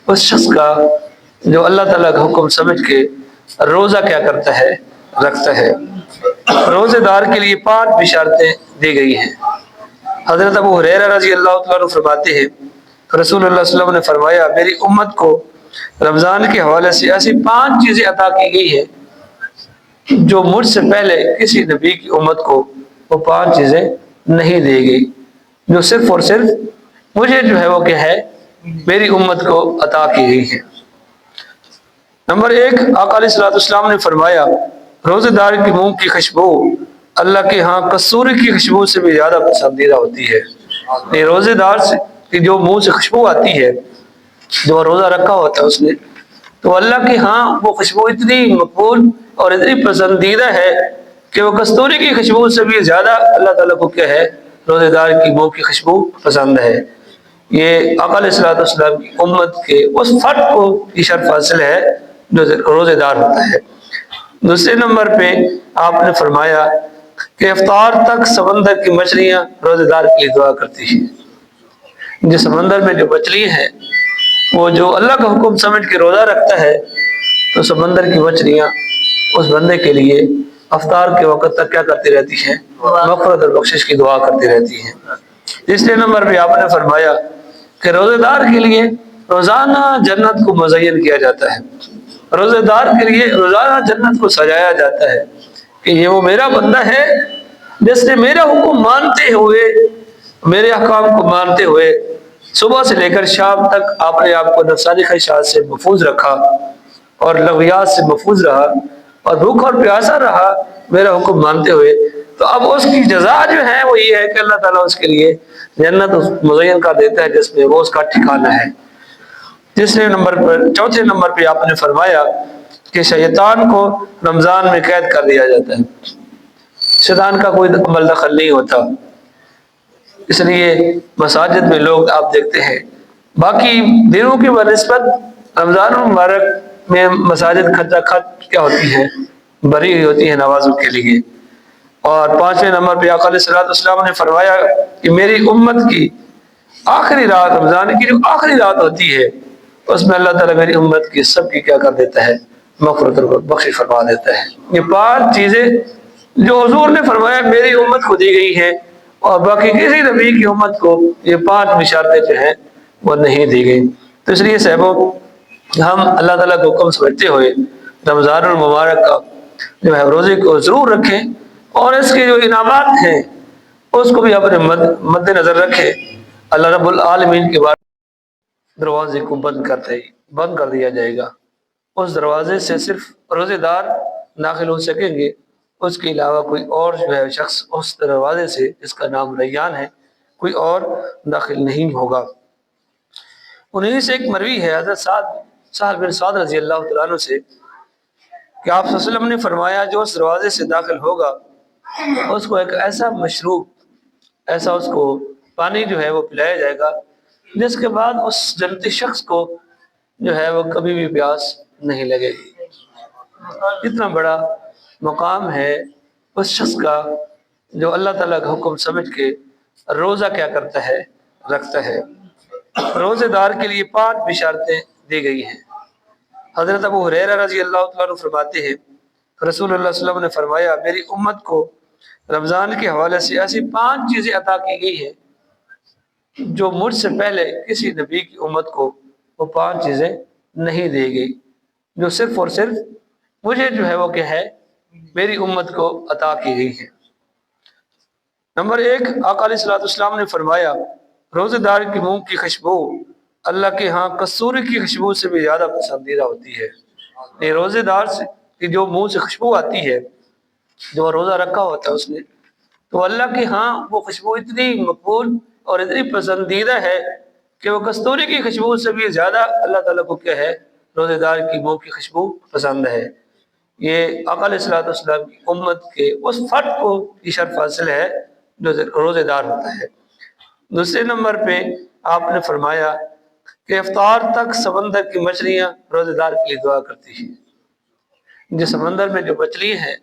उस शख्स का जो अल्लाह ताला का हुक्म समझ के रोज़ा क्या करता है, रखता है। रोज़ेदार के लिए 5 बिशारतें दी गई हैं। हज़रत अबू हुरैरा रज़ी अल्लाह तआला अन्हु फरमाते हैं, रसूलुल्लाह सल्लल्लाहु अलैहि वसल्लम ने फरमाया, मेरी उम्मत को रमज़ान के हवाले से ऐसी 5 चीज़ें अता की गई है जो मुझसे पहले किसी नबी की उम्मत को वो 5 चीज़ें नहीं दी गई, जो सिर्फ और सिर्फ मुझे जो है वो क्या है, मेरी उम्मत को अता की गई है। नंबर 1, आका अलैहिस्सलाम ने फरमाया, रोज़ेदार के मुंह की खुशबू अल्लाह के यहाँ कसूरी की खुशबू से भी ज़्यादा पसंदीदा होती है। ये रोज़ेदार की जो मुंह से खुशबू आती है, जो रोज़ा रखा होता है उसने, तो अल्लाह के यहाँ वो खुशबू इतनी मकबूल और इतनी पसंदीदा है कि वो कस्तूरी की खुशबू से भी ज़्यादा अल्लाह ताला को क्या है, रोज़ेदार की मुंह की खुशबू पसंद है। ये आका अलैहिस्सलाम की उम्मत के उस फर्द को की शर्फ हासिल है जो रोज़ेदार होता है। दूसरे नंबर पे आपने फरमाया कि इफ्तार तक समंदर की मछलियाँ रोज़ेदार के लिए दुआ करती हैं। जो समंदर में जो मछलियाँ हैं, वो जो अल्लाह का हुक्म समझ के रोज़ा रखता है, तो समंदर की मछलियाँ उस बंदे के लिए अफ्तार के वक़्त तक क्या करती रहती हैं, मग़फ़िरत और बख्शिश की दुआ करती रहती हैं। तीसरे नंबर पे आपने फरमाया कि रोज़ेदार के लिए रोज़ाना जन्नत को मुज़य्यन किया जाता है। रोज़ेदार के लिए रोज़ाना जन्नत को सजाया जाता है कि ये वो मेरा बंदा है जिसने मेरा हुक्म मानते हुए, मेरे अहकाम को मानते हुए सुबह से लेकर शाम तक अपने आप को नफसानी ख्वाहिशात से महफूज रखा और लग़वियात से महफूज रहा और भूख और प्यासा रहा मेरा हुक्म मानते हुए। तो अब उसकी जज़ा जो है वो ये है कि अल्लाह ताला उसके लिए जन्नत मुज़य्यन कर देता है जिसमें वो उसका ठिकाना है। तीसरे नंबर पर, चौथे नंबर पे आपने फरमाया कि शैतान को रमज़ान में कैद कर दिया जाता है। शैतान का कोई अमल दखल नहीं होता, इसलिए मसाजिद में लोग आप देखते हैं बाकी दिनों की बनिस्बत रमज़ान मुबारक में मसाजिद खचाखच क्या होती है, भरी हुई होती है नमाजों के लिए। और 5वें नंबर पे आका अलैहिस्सलाम ने फरमाया कि मेरी उम्मत की आखिरी रात, रमज़ान की जो आखिरी रात होती है, उसमें अल्लाह ताला मेरी उम्मत की सब की क्या कर देता है, मग़फ़िरत और बख्शिश फरमा देता है। ये 5 चीज़ें जो हुज़ूर ने फरमाया मेरी उम्मत को दी गई हैं और बाकी किसी नबी की उम्मत को ये 5 बिशारतें जो हैं वो नहीं दी गई। तो इसलिए साहबों, हम अल्लाह ताला को हुक्म समझते हुए रमज़ानुल मुबारक का जो है रोज़े को ज़रूर रखें और इसके जो इनामात हैं उसको भी अपने मद्देनज़र रखें। अल्लाह रब्बुल आलमीन के बाद दरवाजे को बंद कर दिया जाएगा। उस दरवाजे से सिर्फ रोज़ेदार दाखिल हो सकेंगे, उसके अलावा कोई और जो है शख्स उस दरवाजे से, जिसका नाम रैयान है, कोई और दाखिल नहीं होगा। उन्हीं से एक मरवी है हज़रत साद बिन साद रज़ी अल्लाह तआला अन्हु से कि आप सल्लल्लाहु अलैहि वसल्लम ने फरमाया, जो उस दरवाजे से दाखिल होगा उसको एक ऐसा मशरूब, ऐसा उसको पानी जो है वो पिलाया जाएगा जिसके बाद उस जन्नती शख्स को जो है वो कभी भी प्यास नहीं लगेगी। इतना बड़ा मकाम है उस शख्स का जो अल्लाह ताला का हुक्म समझ के रोज़ा क्या करता है, रखता है। रोज़ेदार के लिए 5 बिशारतें दी गई हैं। हज़रत अबू हुरैरा रज़ी अल्लाह तआला अन्हु फरमाते हैं, रसूलुल्लाह सल्लल्लाहु अलैहि वसल्लम ने फरमाया, मेरी उम्मत को रमज़ान के हवाले से ऐसी 5 चीज़ें अता की गई हैं जो मुझसे पहले किसी नबी की उम्मत को वो 5 चीज़ें नहीं दी गई, जो सिर्फ और सिर्फ मुझे जो है वो क्या है, मेरी उम्मत को अता की गई है। नंबर 1, आका अलैहिस्सलाम ने फरमाया, रोज़ेदार के मुंह की खुशबू अल्लाह के यहाँ कसूरी की खुशबू से भी ज़्यादा पसंदीदा होती है। ये रोज़ेदार की जो मुंह से खुशबू आती है, जो रोज़ा रखा होता है उसने, तो अल्लाह के यहाँ वो खुशबू इतनी मकबूल और इतनी पसंदीदा है कि वो कस्तूरी की खुशबू से भी ज़्यादा अल्लाह ताला को क्या है, रोज़ेदार की मुंह की खुशबू पसंद है। ये आका अलैहिस्सलाम की उम्मत के उस फर्द को की शर्फ हासिल है जो रोज़ेदार होता है। दूसरे नंबर पे आपने फरमाया कि इफ्तार तक समंदर की मछलियाँ रोज़ेदार के लिए दुआ करती हैं। जो समंदर में जो मछलियाँ हैं,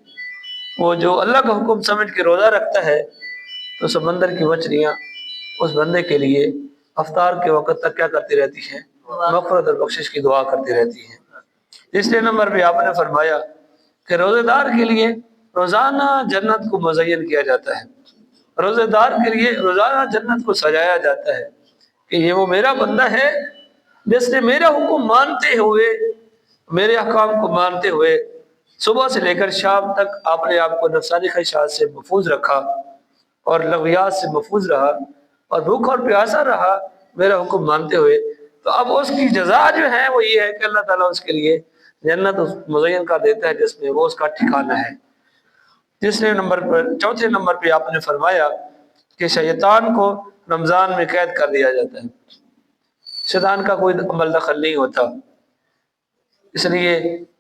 वो जो अल्लाह का हुक्म समझ के रोज़ा रखता है, तो समंदर की मछलियाँ उस बंदे के लिए अफ्तार के वक़्त तक क्या करती रहती हैं, مغفرت اور بخشش کی دعا کرتی رہتی ہیں۔ تیسرے نمبر پہ آپ نے فرمایا کہ روزے دار کے لیے روزانہ جنت کو مزین کیا جاتا ہے، روزے دار کے لیے روزانہ جنت کو سجایا جاتا ہے کہ یہ وہ میرا بندہ ہے جس نے میرا حکم مانتے ہوئے، میرے احکام کو مانتے ہوئے صبح سے لے کر شام تک آپ کو نفسانی خواہشات سے محفوظ رکھا اور لغویات سے محفوظ رہا اور بھوک اور پیاسا رہا میرا حکم مانتے ہوئے، تو اب اس کی جزا جو ہے وہ یہ ہے کہ اللہ تعالیٰ اس کے لیے جنت مزین کر دیتا ہے جس میں وہ اس کا ٹھکانہ ہے۔ چوتھے نمبر پہ آپ نے فرمایا کہ شیطان کو رمضان میں قید کر دیا جاتا ہے، شیطان کا کوئی عمل دخل نہیں ہوتا، اس لیے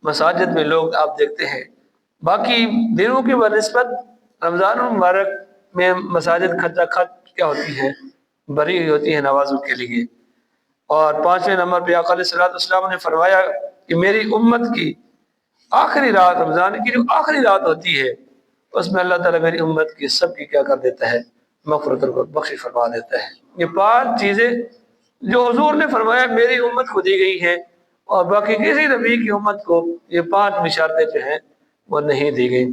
مساجد میں لوگ آپ دیکھتے ہیں باقی دنوں کی بنسبت رمضان المبارک میں مساجد کھچا کھچ کیا ہوتی ہے، بھری ہوئی ہوتی ہے نمازوں کے لیے۔ اور پانچویں نمبر پہ آقا علیہ الصلوۃ والسلام نے فرمایا کہ میری امت کی آخری رات، رمضان کی جو آخری رات ہوتی ہے اس میں اللہ تعالیٰ میری امت کی سب کی کیا کر دیتا ہے، مغفرت اور بخشش فرما دیتا ہے۔ یہ 5 چیزیں جو حضور نے فرمایا میری امت کو دی گئی ہیں اور باقی کسی نبی کی امت کو یہ 5 بشارتیں جو ہیں وہ نہیں دی گئی۔